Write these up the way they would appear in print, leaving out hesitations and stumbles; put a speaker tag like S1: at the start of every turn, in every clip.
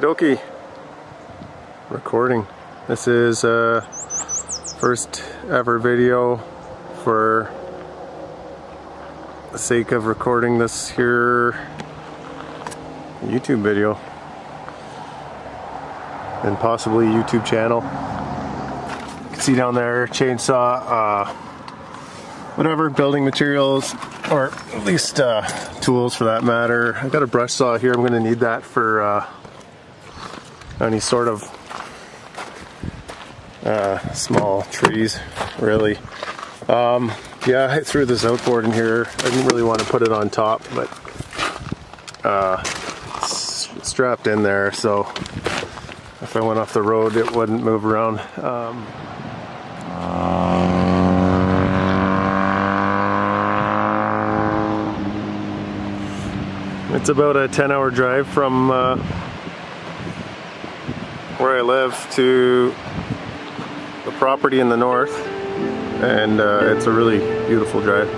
S1: dokie. Recording. This is first ever video for the sake of recording this here YouTube video and possibly YouTube channel. You can see down there chainsaw, whatever, building materials, or at least tools for that matter. I got a brush saw here. I'm going to need that for any sort of small trees, really. Yeah, I threw this outboard in here. I didn't really want to put it on top, but it's strapped in there, so if I went off the road it wouldn't move around. It's about a 10-hour drive from where I live to the property in the north, and it's a really beautiful drive.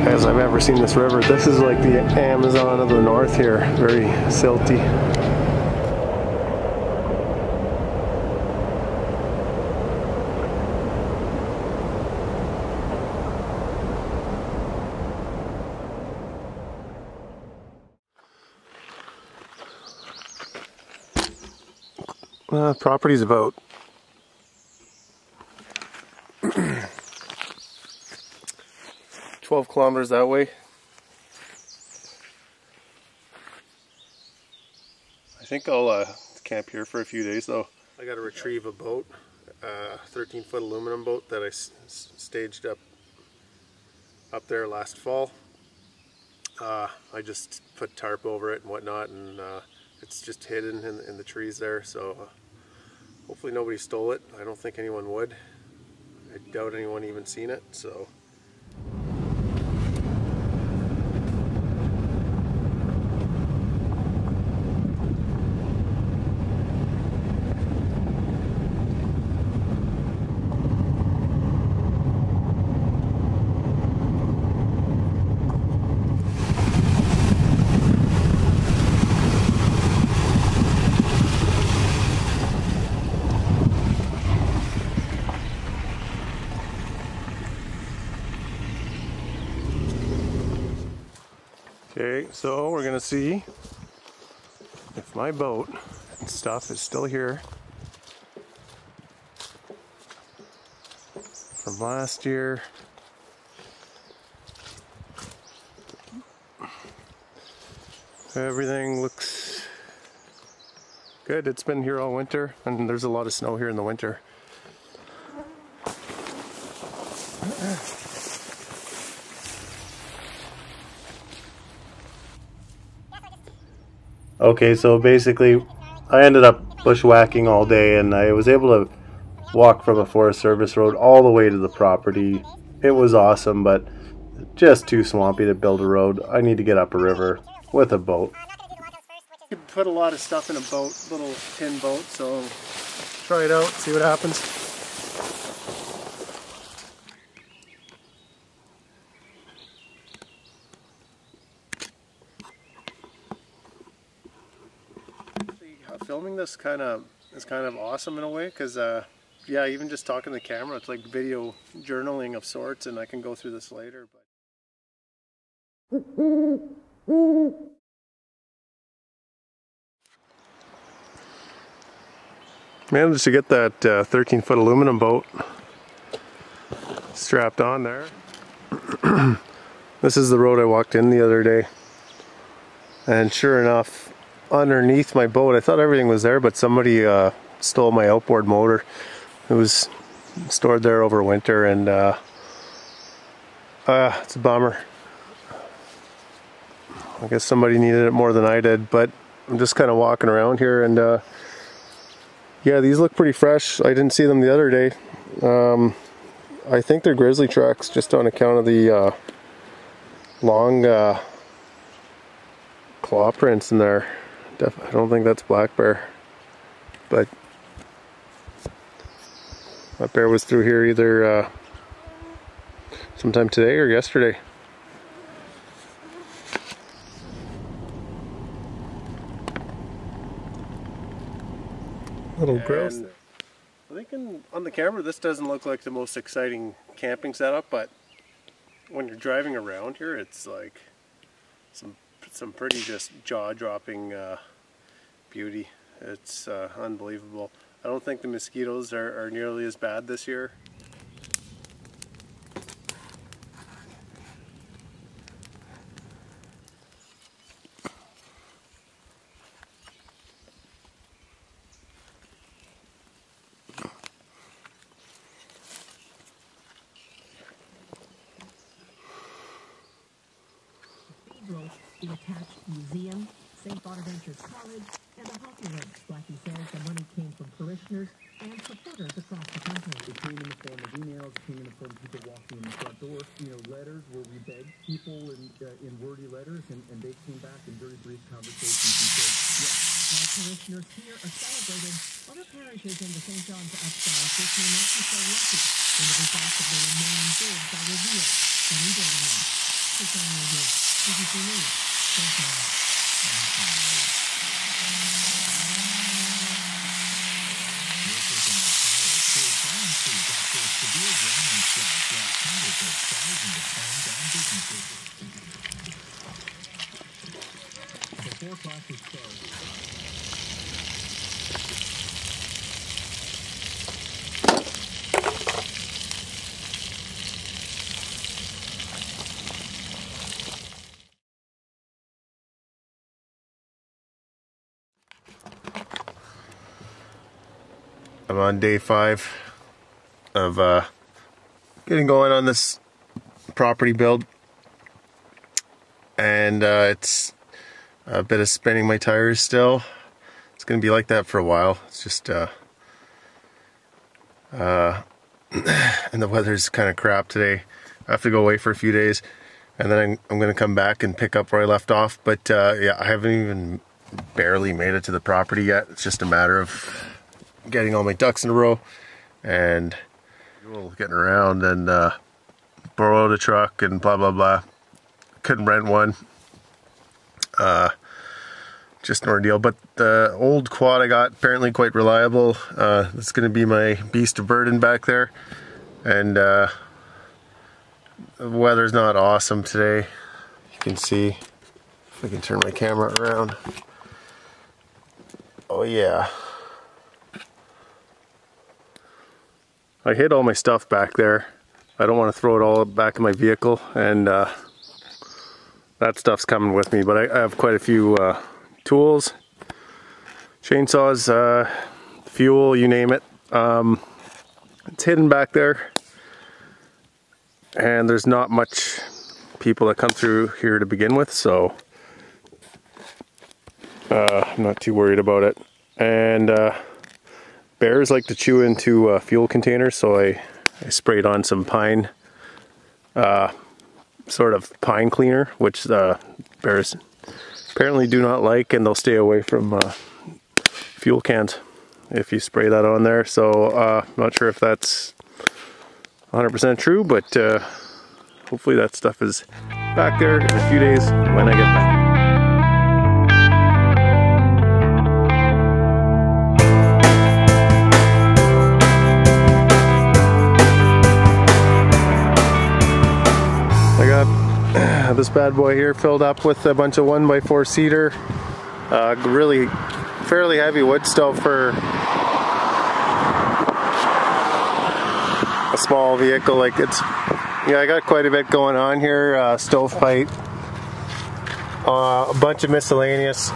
S1: As I've ever seen this river. This is like the Amazon of the north here, very silty. Property's about 12 kilometers that way. I think I'll camp here for a few days though. I gotta retrieve a boat, 13-foot aluminum boat that I staged up there last fall. I just put tarp over it and whatnot, and it's just hidden in the trees there, so hopefully nobody stole it. I don't think anyone would. I doubt anyone even seen it, so. Okay, so we're gonna see if my boat and stuff is still here from last year. Everything looks good. It's been here all winter, and there's a lot of snow here in the winter. Okay, so basically I ended up bushwhacking all day, and I was able to walk from a Forest Service road all the way to the property. It was awesome, but just too swampy to build a road. I need to get up a river with a boat. You could put a lot of stuff in a boat, little tin boat, so try it out, see what happens. Filming this is kind of awesome in a way, because yeah, even just talking to the camera, it's like video journaling of sorts, and I can go through this later. But managed to get that 13-foot aluminum boat strapped on there. This is the road I walked in the other day, and sure enough, underneath my boat, I thought everything was there, but somebody stole my outboard motor. It was stored there over winter, and it's a bummer. I guess somebody needed it more than I did, but I'm just kind of walking around here, and yeah, these look pretty fresh. I didn't see them the other day. I think they're grizzly tracks, just on account of the long claw prints in there. I don't think that's black bear, but that bear was through here either sometime today or yesterday. Little gross. I think on the camera this doesn't look like the most exciting camping setup, but when you're driving around here, it's like some pretty just jaw-dropping beauty. It's unbelievable. I don't think the mosquitoes are nearly as bad this year.
S2: The attached museum, St. Bonaventure's College, and the hockey rinks. Blackie says the money came from parishioners and supporters across the country. It came in the form of emails, it came in the form of people walking in the front door, letters where we begged people in wordy letters, and they came back in very brief conversations and said, yes, while parishioners here are celebrated, other parishes in the St. John's Archdiocese may not be so lucky when the results of the remaining bids are revealed. Sunny day now. It's on your BBC News. Thank you. Before classes start.
S1: I'm on day 5 of getting going on this property build, and it's a bit of spinning my tires still. It's going to be like that for a while. It's just and the weather's kind of crap today. I have to go away for a few days, and then I'm going to come back and pick up where I left off. But yeah, I haven't even barely made it to the property yet. It's just a matter of getting all my ducks in a row and getting around, and borrowed a truck and blah blah blah. Couldn't rent one. Just an ordeal. But the old quad I got, apparently quite reliable. It's going to be my beast of burden back there, and the weather's not awesome today. You can see if I can turn my camera around. Oh yeah. I hid all my stuff back there. I don't want to throw it all back in my vehicle, and that stuff's coming with me, but I have quite a few tools, chainsaws, fuel, you name it. It's hidden back there, and there's not much people that come through here to begin with, so I'm not too worried about it. And bears like to chew into fuel containers, so I sprayed on some pine, sort of pine cleaner, which bears apparently do not like, and they'll stay away from fuel cans if you spray that on there. So not sure if that's 100% true, but hopefully that stuff is back there in a few days when I get back. I got this bad boy here filled up with a bunch of 1x4 cedar. Really fairly heavy wood still for a small vehicle. Like it's, yeah, I got quite a bit going on here. Stovepipe, a bunch of miscellaneous.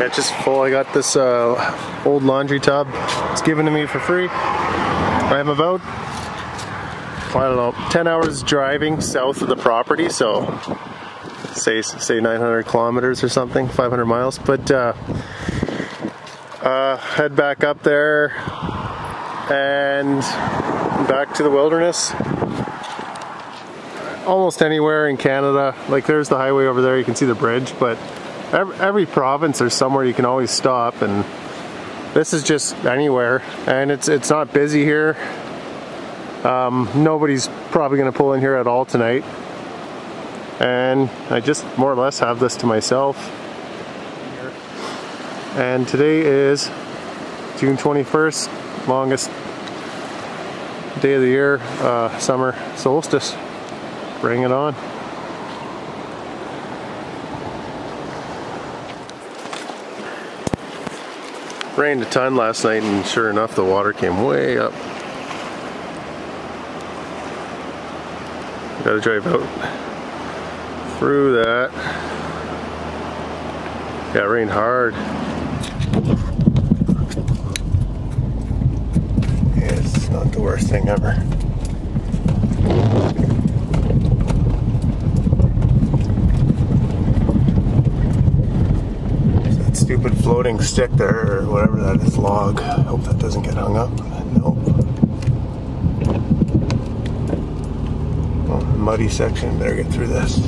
S1: It's just full. I got this old laundry tub. It's given to me for free. I'm about, I don't know, 10 hours driving south of the property, so say 900 kilometers or something, 500 miles. But head back up there and back to the wilderness. Almost anywhere in Canada, like there's the highway over there, you can see the bridge, but every province there's somewhere you can always stop, and this is just anywhere, and it's not busy here. Nobody's probably going to pull in here at all tonight, and I just more or less have this to myself. And today is June 21st, longest day of the year, summer solstice. Bring it on. Rained a ton last night, and sure enough the water came way up. Gotta drive out through that. Yeah, it rained hard. Yeah, it's not the worst thing ever. Stupid floating stick there, or whatever that is, log. I hope that doesn't get hung up. Nope. Oh, muddy section, better get through this.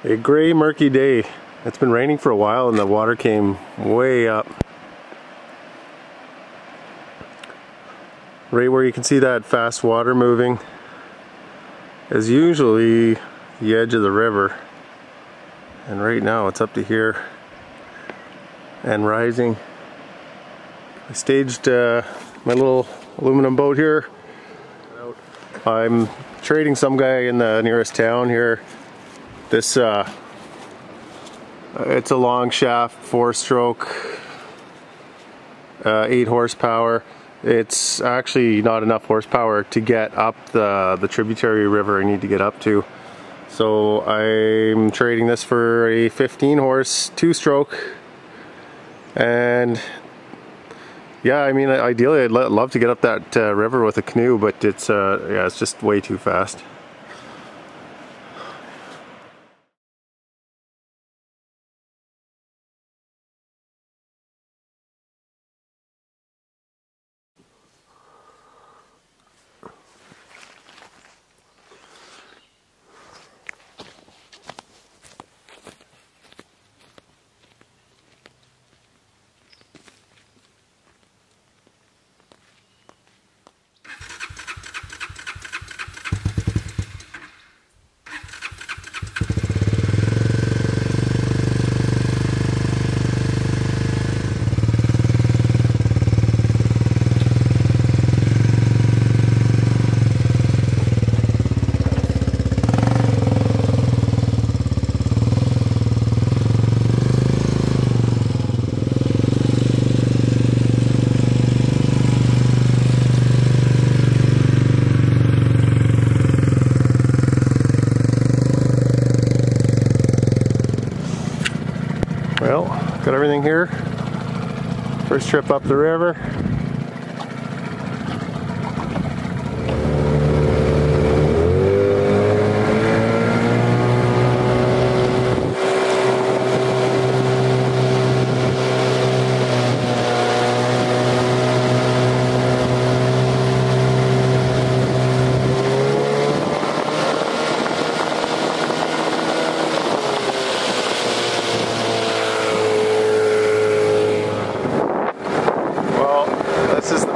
S1: A gray, murky day. It's been raining for a while and the water came way up. Right where you can see that fast water moving is usually the edge of the river. And right now it's up to here and rising. I staged my little aluminum boat here. I'm trading some guy in the nearest town here. This it's a long shaft, 4-stroke, 8 horsepower. It's actually not enough horsepower to get up the tributary river I need to get up to. So I'm trading this for a 15-horse 2-stroke. And yeah, I mean, ideally I'd love to get up that river with a canoe, but it's yeah, it's just way too fast. everything here. First trip up the river.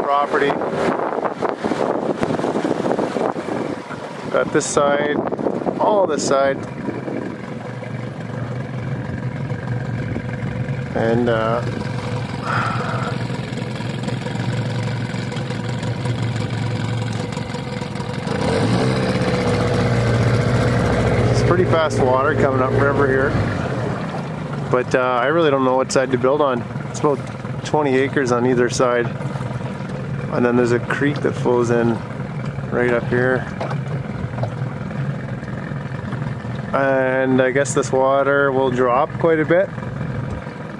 S1: Property. Got this side, all this side, and it's pretty fast water coming up river here, but I really don't know what side to build on. It's about 20 acres on either side. And then there's a creek that flows in right up here. And I guess this water will drop quite a bit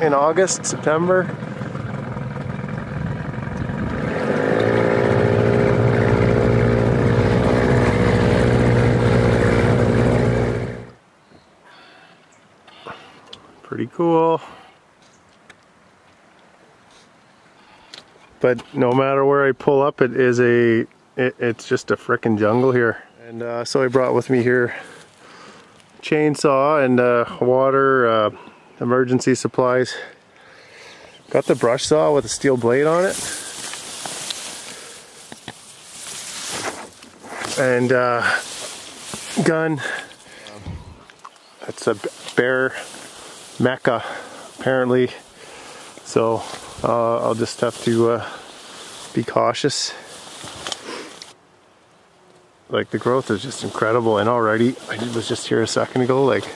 S1: in August, September. Pretty cool. But no matter where I pull up, it's just a frickin' jungle here. And so I brought with me here chainsaw and water, emergency supplies. Got the brush saw with a steel blade on it. And gun. It's a bear mecca, apparently. So I'll just have to be cautious. Like, the growth is just incredible, and already, I was just here a second ago, like,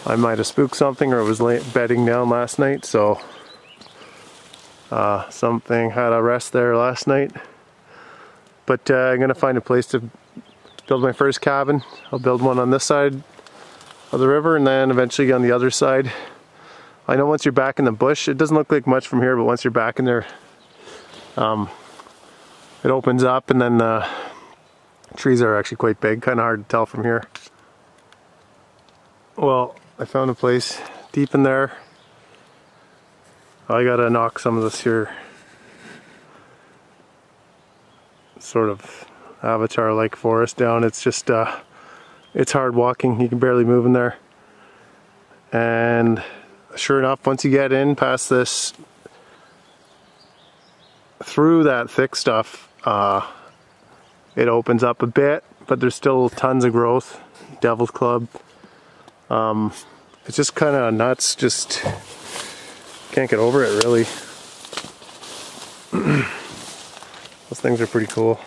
S1: I might have spooked something or was bedding down last night, so something had a rest there last night. But I'm gonna find a place to build my first cabin. I'll build one on this side of the river and then eventually on the other side. I know once you're back in the bush, it doesn't look like much from here, but once you're back in there, it opens up, and then the trees are actually quite big, kind of hard to tell from here. Well, I found a place deep in there. I gotta knock some of this here sort of avatar-like forest down. It's just, it's hard walking. You can barely move in there. And sure enough, once you get in past this, through that thick stuff, it opens up a bit, but there's still tons of growth. Devil's Club. It's just kind of nuts, just can't get over it really. Those things are pretty cool.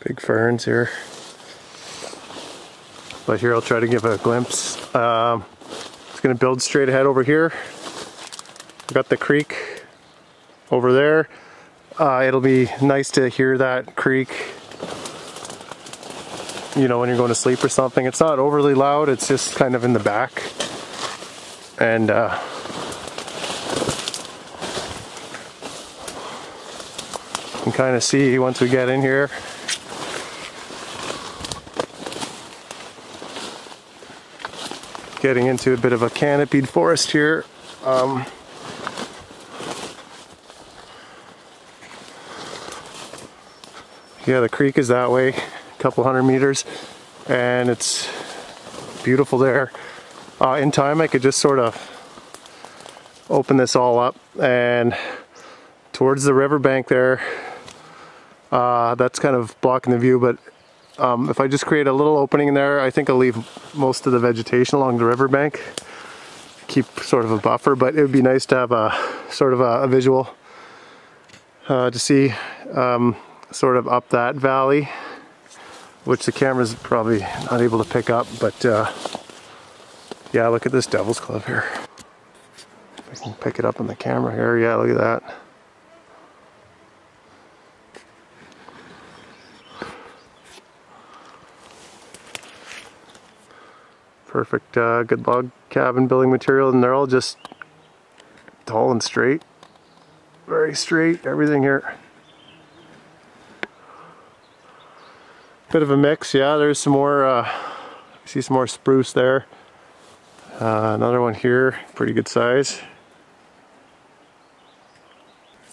S1: Big ferns here. But here I'll try to give a glimpse. It's going to build straight ahead over here. I've got the creek over there. It'll be nice to hear that creek, you know, when you're going to sleep or something. It's not overly loud, it's just kind of in the back. And you can kind of see once we get in here. Getting into a bit of a canopied forest here. Yeah, the creek is that way, a couple 100 meters, and it's beautiful there. In time I could just sort of open this all up, and towards the riverbank there, that's kind of blocking the view, but if I just create a little opening in there, I think I'll leave most of the vegetation along the riverbank, keep sort of a buffer, but it would be nice to have a sort of a visual to see sort of up that valley, which the camera's probably not able to pick up, but yeah, look at this Devil's Club here. If I can pick it up on the camera here, yeah, look at that. Perfect, good log cabin building material, and they're all just tall and straight. Very straight, everything here. Bit of a mix, yeah, there's some more, see some more spruce there. Another one here, pretty good size.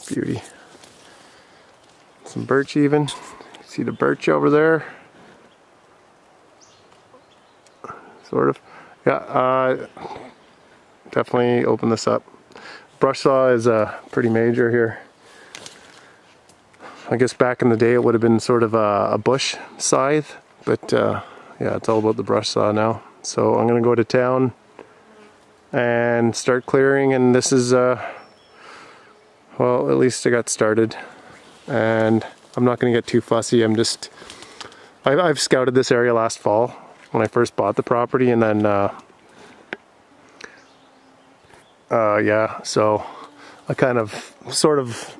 S1: Beauty. Some birch even. See the birch over there? Sort of. Yeah, definitely open this up. Brush saw is pretty major here. I guess back in the day it would have been sort of a bush scythe, but yeah, it's all about the brush saw now. So I'm gonna go to town and start clearing, and this is well, at least I got started, and I'm not gonna get too fussy. I've scouted this area last fall when I first bought the property, and then yeah, so I kind of sort of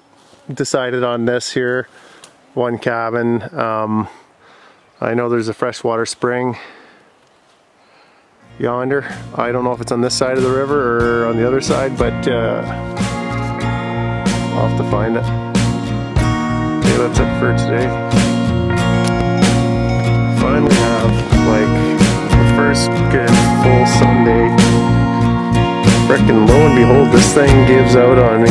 S1: decided on this here, one cabin. I know there's a freshwater spring yonder. I don't know if it's on this side of the river or on the other side, but I'll have to find it. Okay, that's it for today. Finally have like the first good full Sunday. Frickin' lo and behold, this thing gives out on me.